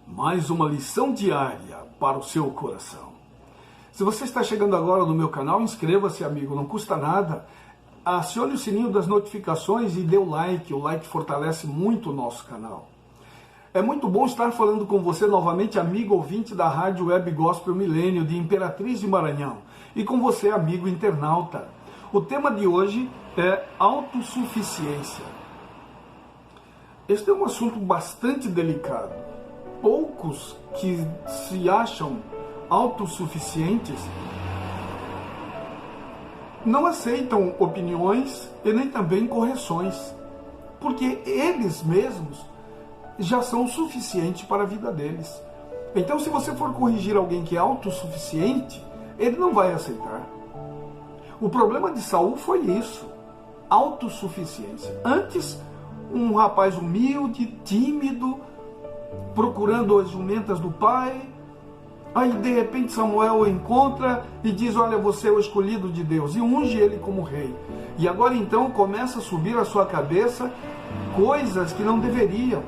mais uma lição diária para o seu coração. Se você está chegando agora no meu canal, inscreva-se, amigo, não custa nada. Acione o sininho das notificações e dê o like fortalece muito o nosso canal. É muito bom estar falando com você novamente, amigo ouvinte da Rádio Web Gospel Milênio de Imperatriz de Maranhão, e com você, amigo internauta. O tema de hoje é autossuficiência. Este é um assunto bastante delicado. Poucos que se acham autossuficientes não aceitam opiniões e nem também correções, porque eles mesmos já são o suficiente para a vida deles. Então, se você for corrigir alguém que é autossuficiente, ele não vai aceitar. O problema de Saul foi isso, autossuficiência. Antes, um rapaz humilde, tímido, procurando as jumentas do pai. Aí de repente Samuel o encontra e diz: olha, você é o escolhido de Deus, e unge ele como rei. E agora então começa a subir à sua cabeça coisas que não deveriam,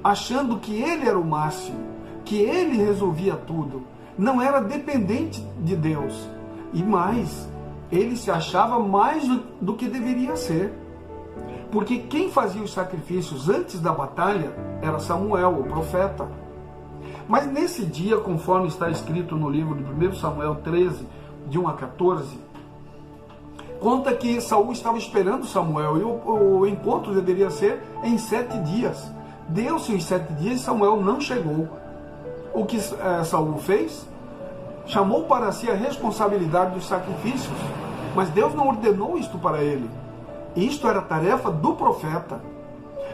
achando que ele era o máximo, que ele resolvia tudo, não era dependente de Deus. E mais, ele se achava mais do que deveria ser. Porque quem fazia os sacrifícios antes da batalha era Samuel, o profeta. Mas nesse dia, conforme está escrito no livro de 1 Samuel 13, de 1 a 14, conta que Saul estava esperando Samuel e o encontro deveria ser em 7 dias. Deu-se os 7 dias e Samuel não chegou. O que Saul fez? Chamou para si a responsabilidade dos sacrifícios, mas Deus não ordenou isto para ele. Isto era tarefa do profeta.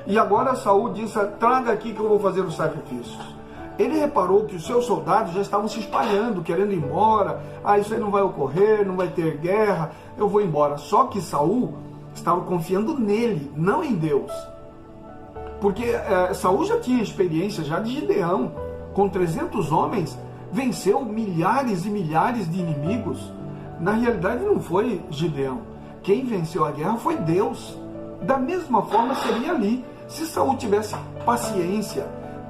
E agora Saul disse: traga aqui que eu vou fazer os sacrifícios. Ele reparou que os seus soldados já estavam se espalhando, querendo ir embora. Isso aí não vai ocorrer, não vai ter guerra, eu vou embora. Só que Saul estava confiando nele, não em Deus. Porque Saul já tinha experiência já de Gideão. Com 300 homens, venceu milhares e milhares de inimigos. Na realidade não foi Gideão. Quem venceu a guerra foi Deus. Da mesma forma seria ali. Se Saul tivesse paciência,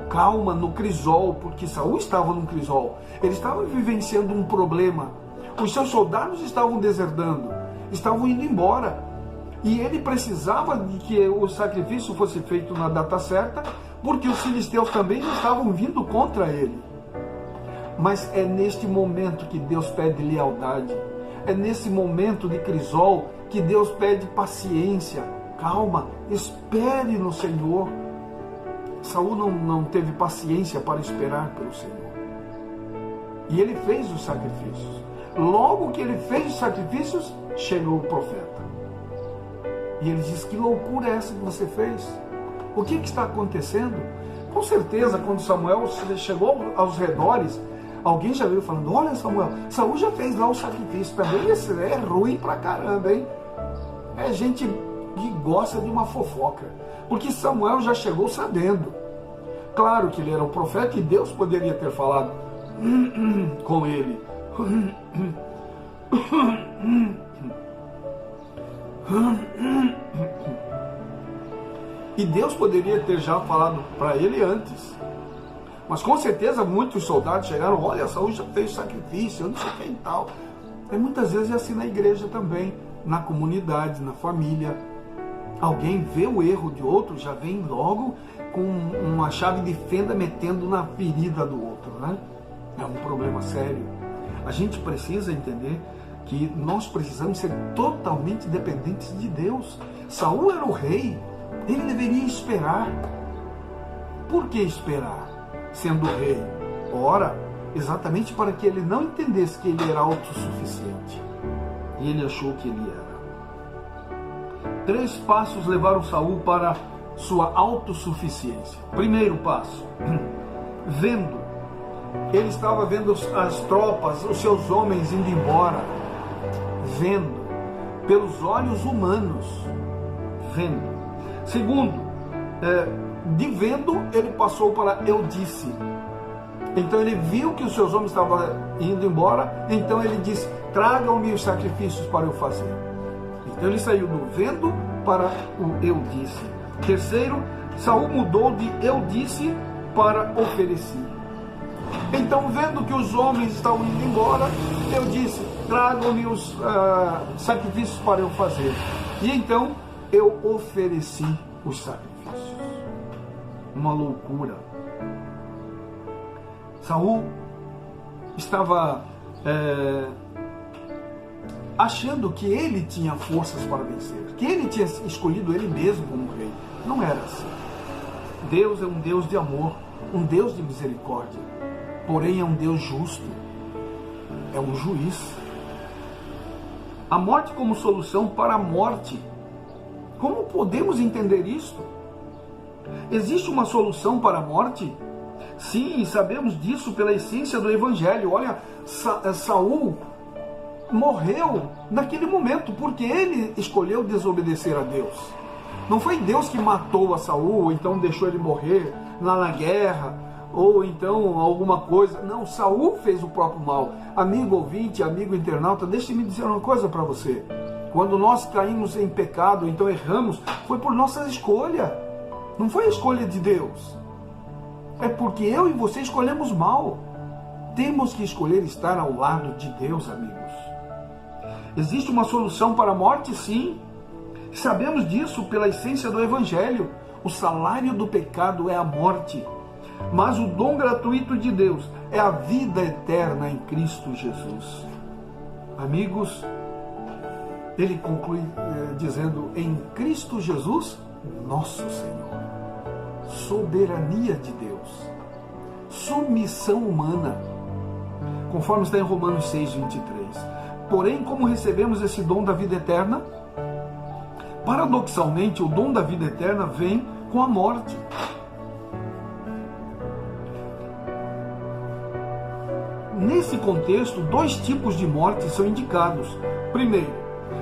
calma no crisol, porque Saul estava num crisol, ele estava vivenciando um problema. Os seus soldados estavam deserdando, estavam indo embora. E ele precisava de que o sacrifício fosse feito na data certa, porque os filisteus também já estavam vindo contra ele. Mas é neste momento que Deus pede lealdade. É nesse momento de crisol que Deus pede paciência. Calma, espere no Senhor. Saul não teve paciência para esperar pelo Senhor. E ele fez os sacrifícios. Logo que ele fez os sacrifícios, chegou o profeta. E ele diz: que loucura é essa que você fez? O que está acontecendo? Com certeza, quando Samuel chegou aos redores, alguém já veio falando: olha, Saul já fez lá o sacrifício também. Esse é ruim pra caramba, hein? É gente que gosta de uma fofoca. Porque Samuel já chegou sabendo. Claro que ele era o profeta e Deus poderia ter falado com ele. E Deus poderia ter já falado para ele antes. Mas com certeza muitos soldados chegaram: olha, Saul já fez sacrifício, eu não sei quem e tal. E muitas vezes é assim na igreja também, na comunidade, na família. Alguém vê o erro de outro, já vem logo com uma chave de fenda metendo na ferida do outro, né? É um problema sério. A gente precisa entender que nós precisamos ser totalmente dependentes de Deus. Saul era o rei, ele deveria esperar. Por que esperar, sendo rei? Ora, exatamente para que ele não entendesse que ele era autossuficiente. E ele achou que ele era. 3 passos levaram Saul para sua autossuficiência. Primeiro passo, vendo. Ele estava vendo as tropas, os seus homens indo embora. Vendo. Pelos olhos humanos. Vendo. Segundo, de vendo, ele passou para eu disse. Então ele viu que os seus homens estavam indo embora. Então ele disse: tragam-me os sacrifícios para eu fazer. Então ele saiu do vendo para o eu disse. Terceiro, Saul mudou de eu disse para oferecer. Então, vendo que os homens estavam indo embora, eu disse: tragam-me os sacrifícios para eu fazer. E então eu ofereci os sacrifícios. Uma loucura. Saul estava achando que ele tinha forças para vencer, que ele tinha escolhido ele mesmo como rei. Não era assim. Deus é um Deus de amor, um Deus de misericórdia, porém é um Deus justo, é um juiz. A morte como solução para a morte. Como podemos entender isto? Existe uma solução para a morte? Sim, sabemos disso pela essência do Evangelho. Olha, Saul morreu naquele momento porque ele escolheu desobedecer a Deus. Não foi Deus que matou a Saul, ou então deixou ele morrer lá na guerra, ou então alguma coisa. Não, Saul fez o próprio mal. Amigo ouvinte, amigo internauta, deixe-me dizer uma coisa para você. Quando nós caímos em pecado, então erramos, foi por nossa escolha. Não foi a escolha de Deus. É porque eu e você escolhemos mal. Temos que escolher estar ao lado de Deus, amigos. Existe uma solução para a morte? Sim. Sabemos disso pela essência do Evangelho. O salário do pecado é a morte. Mas o dom gratuito de Deus é a vida eterna em Cristo Jesus. Amigos, ele conclui dizendo: em Cristo Jesus, nosso Senhor. Soberania de Deus. Submissão humana. Conforme está em Romanos 6:23. Porém, como recebemos esse dom da vida eterna? Paradoxalmente, o dom da vida eterna vem com a morte. Nesse contexto, dois tipos de morte são indicados. Primeiro,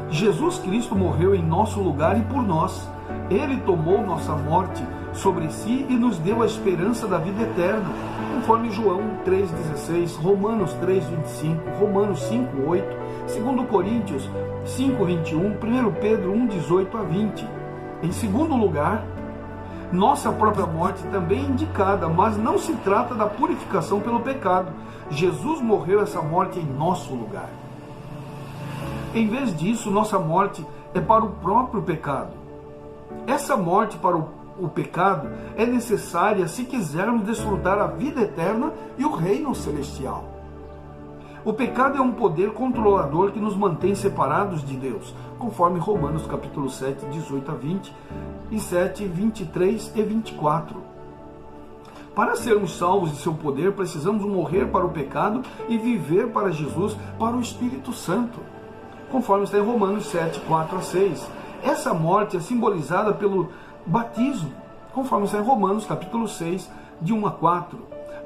Jesus Cristo morreu em nosso lugar e por nós. Ele tomou nossa morte sobre si e nos deu a esperança da vida eterna, conforme João 3,16, Romanos 3,25, Romanos 5,8, 2 Coríntios 5,21, 1 Pedro 1,18 a 20. Em segundo lugar, nossa própria morte também é indicada, mas não se trata da purificação pelo pecado. Jesus morreu essa morte em nosso lugar. Em vez disso, nossa morte é para o próprio pecado. Essa morte para o pecado é necessária se quisermos desfrutar a vida eterna e o reino celestial. O pecado é um poder controlador que nos mantém separados de Deus, conforme Romanos capítulo 7, 18 a 20 e 7, 23 e 24. Para sermos salvos de seu poder, precisamos morrer para o pecado e viver para Jesus, para o Espírito Santo, conforme está em Romanos 7, 4 a 6. Essa morte é simbolizada pelo batismo, conforme está em Romanos capítulo 6, de 1 a 4.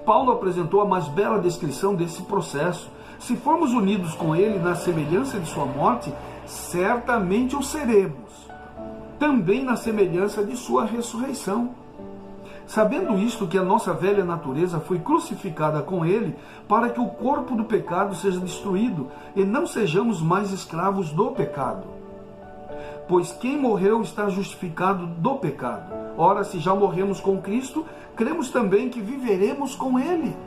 Paulo apresentou a mais bela descrição desse processo. Se formos unidos com ele na semelhança de sua morte, certamente o seremos, também na semelhança de sua ressurreição. Sabendo isto, que a nossa velha natureza foi crucificada com ele, para que o corpo do pecado seja destruído e não sejamos mais escravos do pecado. Pois quem morreu está justificado do pecado. Ora, se já morremos com Cristo, cremos também que viveremos com ele.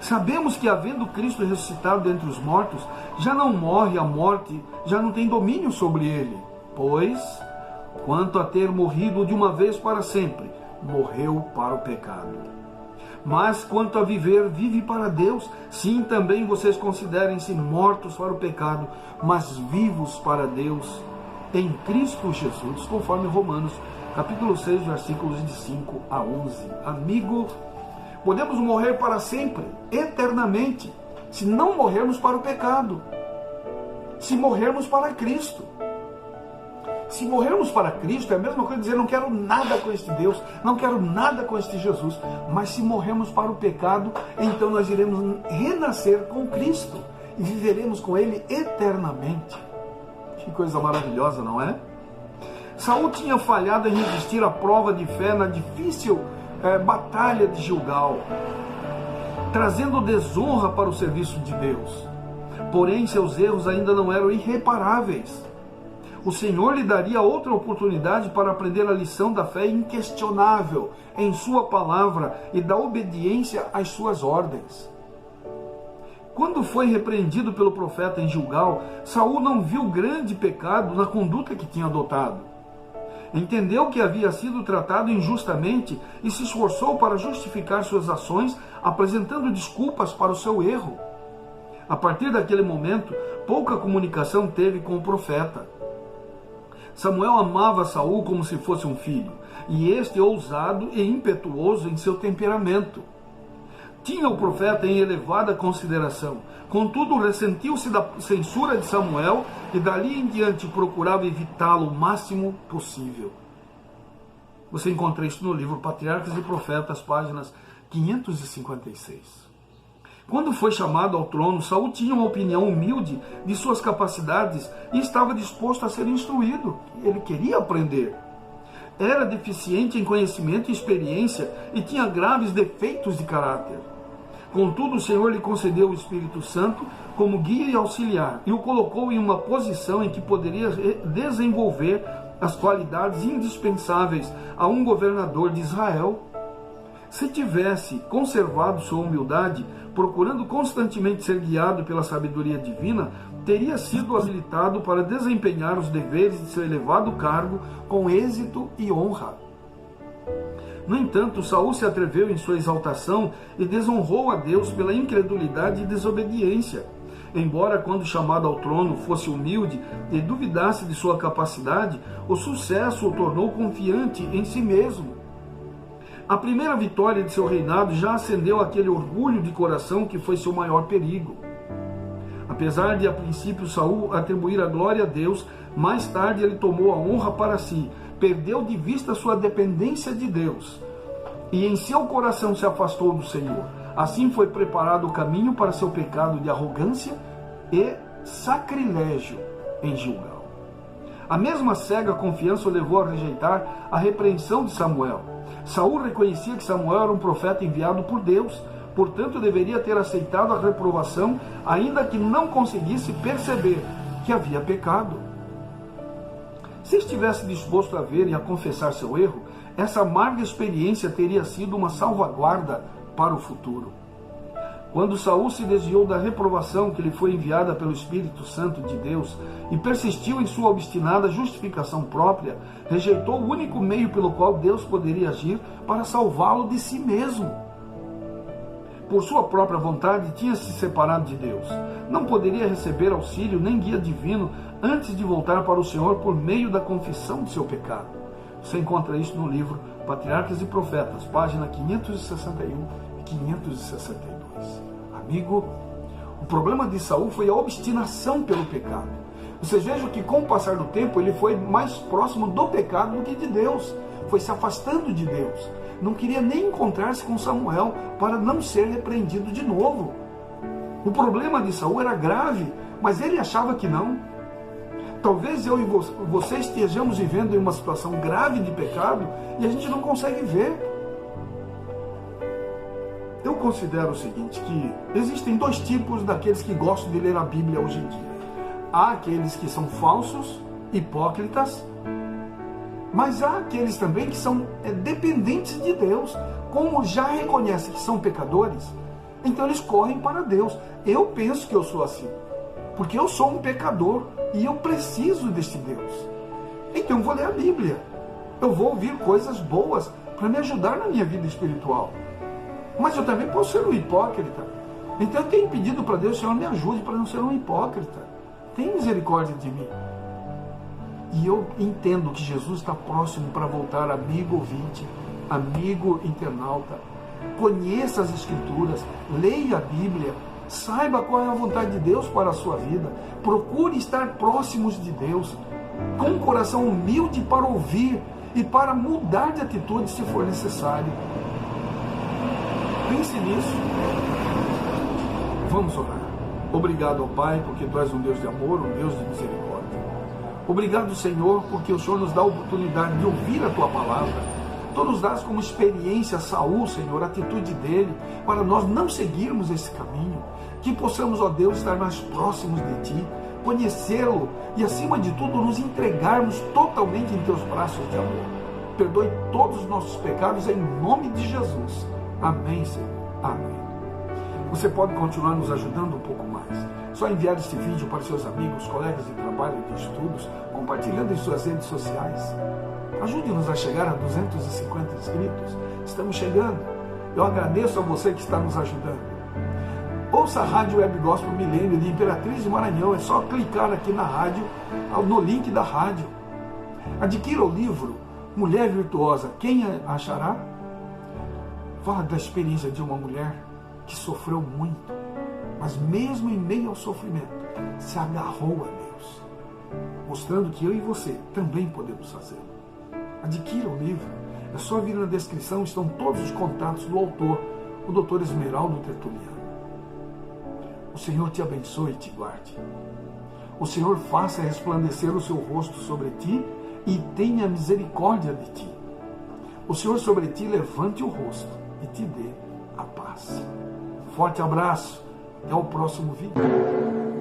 Sabemos que, havendo Cristo ressuscitado dentre os mortos, já não morre, a morte já não tem domínio sobre ele. Pois, quanto a ter morrido de uma vez para sempre, morreu para o pecado. Mas quanto a viver, vive para Deus. Sim, também vocês considerem-se mortos para o pecado, mas vivos para Deus em Cristo Jesus, conforme Romanos capítulo 6, versículos de 5 a 11. Amigo, podemos morrer para sempre, eternamente, se não morrermos para o pecado, se morrermos para Cristo. Se morrermos para Cristo, é a mesma coisa dizer: não quero nada com este Deus, não quero nada com este Jesus. Mas se morrermos para o pecado, então nós iremos renascer com Cristo e viveremos com Ele eternamente. Que coisa maravilhosa, não é? Saul tinha falhado em resistir à prova de fé na difícil batalha de Gilgal, trazendo desonra para o serviço de Deus. Porém, seus erros ainda não eram irreparáveis. o Senhor lhe daria outra oportunidade para aprender a lição da fé inquestionável em sua palavra e da obediência às suas ordens. Quando foi repreendido pelo profeta em Gilgal, Saul não viu grande pecado na conduta que tinha adotado. Entendeu que havia sido tratado injustamente e se esforçou para justificar suas ações, apresentando desculpas para o seu erro. A partir daquele momento, pouca comunicação teve com o profeta. Samuel amava Saul como se fosse um filho, e este ousado e impetuoso em seu temperamento. Tinha o profeta em elevada consideração, contudo ressentiu-se da censura de Samuel e dali em diante procurava evitá-lo o máximo possível. Você encontra isso no livro Patriarcas e Profetas, páginas 556. Quando foi chamado ao trono, Saul tinha uma opinião humilde de suas capacidades e estava disposto a ser instruído. Ele queria aprender. Era deficiente em conhecimento e experiência e tinha graves defeitos de caráter. Contudo, o Senhor lhe concedeu o Espírito Santo como guia e auxiliar e o colocou em uma posição em que poderia desenvolver as qualidades indispensáveis a um governador de Israel. Se tivesse conservado sua humildade, procurando constantemente ser guiado pela sabedoria divina, teria sido habilitado para desempenhar os deveres de seu elevado cargo com êxito e honra. No entanto, Saul se atreveu em sua exaltação e desonrou a Deus pela incredulidade e desobediência. Embora, quando chamado ao trono, fosse humilde e duvidasse de sua capacidade, o sucesso o tornou confiante em si mesmo. A primeira vitória de seu reinado já acendeu aquele orgulho de coração que foi seu maior perigo. Apesar de, a princípio, Saul atribuir a glória a Deus, mais tarde ele tomou a honra para si, perdeu de vista sua dependência de Deus, e em seu coração se afastou do Senhor. Assim foi preparado o caminho para seu pecado de arrogância e sacrilégio em Gilgal. A mesma cega confiança o levou a rejeitar a repreensão de Samuel. Saul reconhecia que Samuel era um profeta enviado por Deus, portanto deveria ter aceitado a reprovação, ainda que não conseguisse perceber que havia pecado. Se estivesse disposto a ver e a confessar seu erro, essa amarga experiência teria sido uma salvaguarda para o futuro. Quando Saul se desviou da reprovação que lhe foi enviada pelo Espírito Santo de Deus e persistiu em sua obstinada justificação própria, rejeitou o único meio pelo qual Deus poderia agir para salvá-lo de si mesmo. Por sua própria vontade, tinha se separado de Deus. Não poderia receber auxílio nem guia divino antes de voltar para o Senhor por meio da confissão de seu pecado. Você encontra isso no livro Patriarcas e Profetas, página 561 e 562. Amigo, o problema de Saul foi a obstinação pelo pecado. Vocês vejam que com o passar do tempo ele foi mais próximo do pecado do que de Deus. Foi se afastando de Deus. Não queria nem encontrar-se com Samuel para não ser repreendido de novo. O problema de Saul era grave, mas ele achava que não. Talvez eu e você estejamos vivendo em uma situação grave de pecado e a gente não consegue ver. Eu considero o seguinte, que existem dois tipos daqueles que gostam de ler a Bíblia hoje em dia. Há aqueles que são falsos, hipócritas, mas há aqueles também que são dependentes de Deus. Como já reconhecem que são pecadores, então eles correm para Deus. Eu penso que eu sou assim, porque eu sou um pecador e eu preciso deste Deus. Então eu vou ler a Bíblia, eu vou ouvir coisas boas para me ajudar na minha vida espiritual. Mas eu também posso ser um hipócrita. Então eu tenho pedido para Deus: Senhor, me ajude para não ser um hipócrita. Tem misericórdia de mim. E eu entendo que Jesus está próximo para voltar, amigo ouvinte, amigo internauta. Conheça as Escrituras, leia a Bíblia, saiba qual é a vontade de Deus para a sua vida. Procure estar próximos de Deus, com um coração humilde para ouvir e para mudar de atitude se for necessário. Pense nisso. Vamos orar. Obrigado ao Pai, porque Tu és um Deus de amor, um Deus de misericórdia. Obrigado, Senhor, porque o Senhor nos dá a oportunidade de ouvir a Tua palavra. Tu nos dás como experiência Saul, Senhor, a atitude dele, para nós não seguirmos esse caminho. Que possamos, ó Deus, estar mais próximos de Ti, conhecê-lo e, acima de tudo, nos entregarmos totalmente em teus braços de amor. Perdoe todos os nossos pecados em nome de Jesus. Amém, Senhor. Amém. Você pode continuar nos ajudando um pouco mais. Só enviar este vídeo para seus amigos, colegas de trabalho e de estudos, compartilhando em suas redes sociais. Ajude-nos a chegar a 250 inscritos. Estamos chegando. Eu agradeço a você que está nos ajudando. Ouça a Rádio Web Gospel Milênio de Imperatriz de Maranhão. É só clicar aqui na rádio, no link da rádio. Adquira o livro Mulher Virtuosa. Quem a achará? Fala da experiência de uma mulher que sofreu muito, mas mesmo em meio ao sofrimento, se agarrou a Deus, mostrando que eu e você também podemos fazê-lo. Adquira o livro. É só vir na descrição, estão todos os contatos do autor, o Dr. Esmeraldo Tertuliano. O Senhor te abençoe e te guarde. O Senhor faça resplandecer o seu rosto sobre ti e tenha misericórdia de ti. O Senhor sobre ti levante o rosto e te dê a paz. Forte abraço. Até o próximo vídeo.